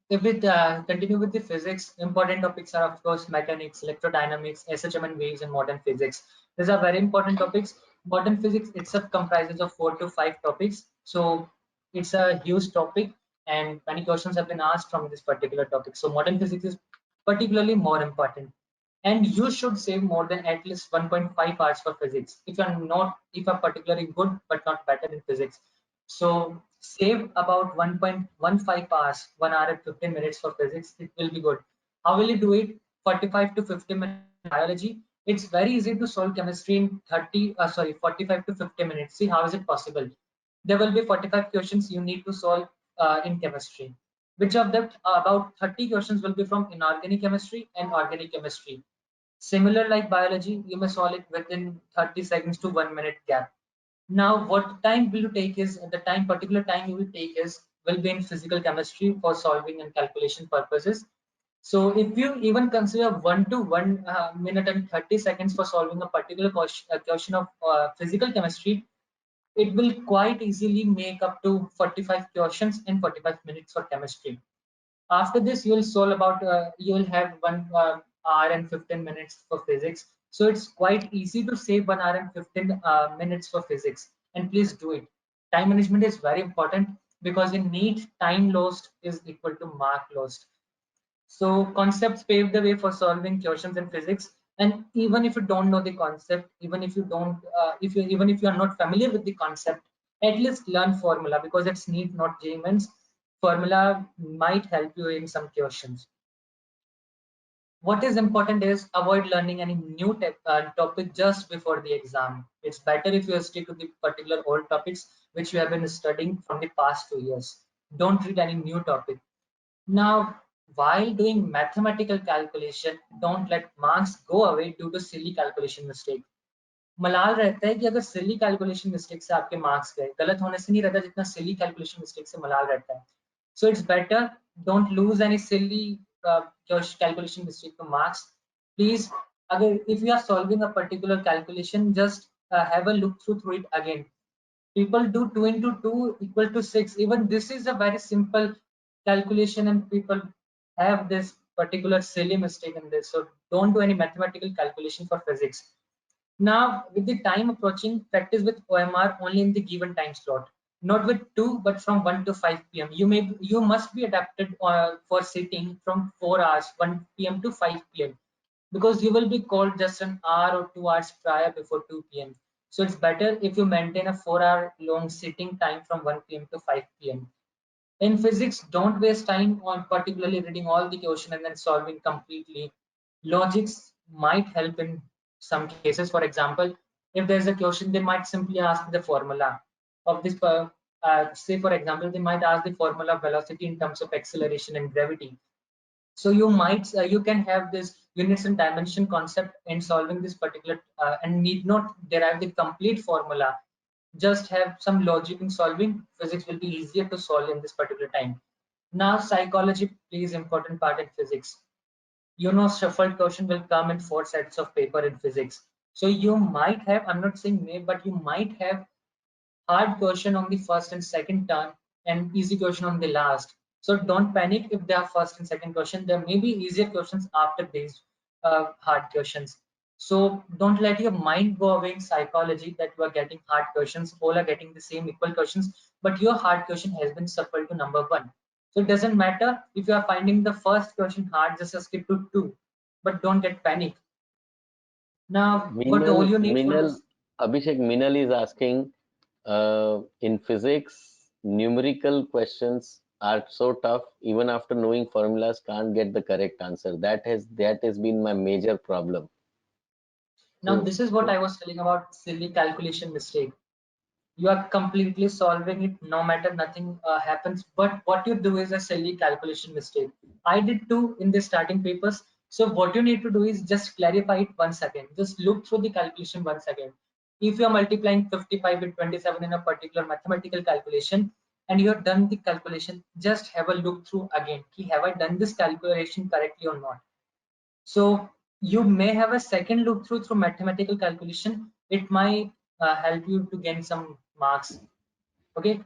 If we continue with the physics, important topics are of course mechanics, electrodynamics, SHM and waves, and modern physics. These are very important topics. Modern physics itself comprises of 4 to 5 topics, so it's a huge topic, and many questions have been asked from this particular topic. So modern physics is particularly more important, and you should save more than at least 1.5 hours for physics if you're particularly good but not better in physics. So save about 1.15 hours, 1 hour and 15 minutes for physics. It will be good. How will you do it? 45 to 50 minutes in biology. It's very easy to solve chemistry in 45 to 50 minutes. See, how is it possible? There will be 45 questions you need to solve in chemistry. Which of them? About 30 questions will be from inorganic chemistry and organic chemistry. Similar like biology, you may solve it within 30 seconds to 1 minute gap. Now, what time will you take is the particular time you will take is will be in physical chemistry for solving and calculation purposes. So if you even consider 1 to 1 minute and 30 seconds for solving a particular question of physical chemistry, it will quite easily make up to 45 questions in 45 minutes for chemistry. After this, you will solve about you will have 1 hour and 15 minutes for physics. So it's quite easy to save 1 hour and 15 minutes for physics. And please do it. Time management is very important because in NEET, time lost is equal to mark lost. So concepts pave the way for solving questions in physics. And even if you don't know the concept, even if you don't, even if you are not familiar with the concept, at least learn formula because it's NEET, not JEE. Formula might help you in some questions. What is important is avoid learning any new topic just before the exam. It's better if you stick to the particular old topics which you have been studying from the past 2 years. Don't read any new topic. Now, while doing mathematical calculation, don't let marks go away due to silly calculation mistake. मलाल रहता है कि अगर सिली calculation mistake से आपके marks गए, गलत होने से नहीं रहता जितना सिली कैलकुलेशन मिस्टेक से मलाल रहता है. So it's better don't lose any silly calculation mistake to marks. Please, again, if you are solving a particular calculation, just have a look through it again. People do 2 into 2 equal to 6. Even this is a very simple calculation, and people have this particular silly mistake in this. So don't do any mathematical calculation for physics. Now, with the time approaching, practice with OMR only in the given time slot, not with 2, but from 1 to 5 p.m. You must be adapted for sitting from 4 hours, 1 p.m. to 5 p.m. because you will be called just an hour or 2 hours prior before 2 p.m. So it's better if you maintain a 4-hour long sitting time from 1 p.m. to 5 p.m. In physics, don't waste time on particularly reading all the question and then solving completely. Logics might help in some cases. For example, if there's a question, they might simply ask the formula of this. Say, for example, they might ask the formula of velocity in terms of acceleration and gravity. So you can have this units and dimension concept in solving this particular and need not derive the complete formula. Just have some logic in solving. Physics will be easier to solve in this particular time. Now, psychology plays important part in physics. Shuffled question will come in 4 sets of paper in physics. So you might have, I'm not saying may, but you might have hard question on the first and second turn and easy question on the last. So don't panic if there are first and second question. There may be easier questions after these hard questions. So don't let your mind go away in psychology that you are getting hard questions. All are getting the same equal questions, but your hard question has been shuffled to number 1. So it doesn't matter if you are finding the first question hard, just skip to 2, but don't get panic. Now, what all you need for this? Abhishek, Minal is asking, in physics, numerical questions are so tough, even after knowing formulas, can't get the correct answer. That has been my major problem. Now, this is what I was telling about silly calculation mistake. You are completely solving it, no matter nothing happens. But what you do is a silly calculation mistake. I did too in the starting papers. So what you need to do is just clarify it once again. Just look through the calculation once again. If you are multiplying 55 with 27 in a particular mathematical calculation, and you have done the calculation, just have a look through again. Have I done this calculation correctly or not? So you may have a second look through mathematical calculation. It might help you to gain some marks. Okay,